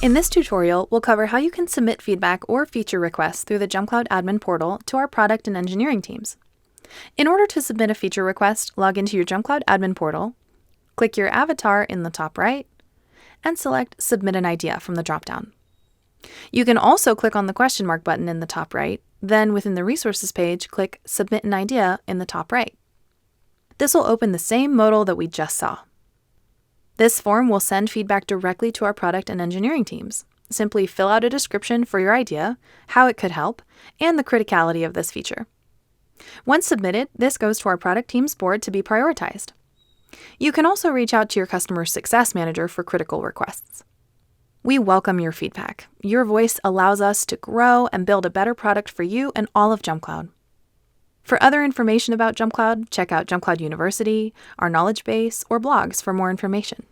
In this tutorial, we'll cover how you can submit feedback or feature requests through the JumpCloud Admin Portal to our product and engineering teams. In order to submit a feature request, log into your JumpCloud Admin Portal, click your avatar in the top right, and select Submit an Idea from the dropdown. You can also click on the question mark button in the top right, then within the Resources page, click Submit an Idea in the top right. This will open the same modal that we just saw. This form will send feedback directly to our product and engineering teams. Simply fill out a description for your idea, how it could help, and the criticality of this feature. Once submitted, this goes to our product team's board to be prioritized. You can also reach out to your customer success manager for critical requests. We welcome your feedback. Your voice allows us to grow and build a better product for you and all of JumpCloud. For other information about JumpCloud, check out JumpCloud University, our knowledge base, or blogs for more information.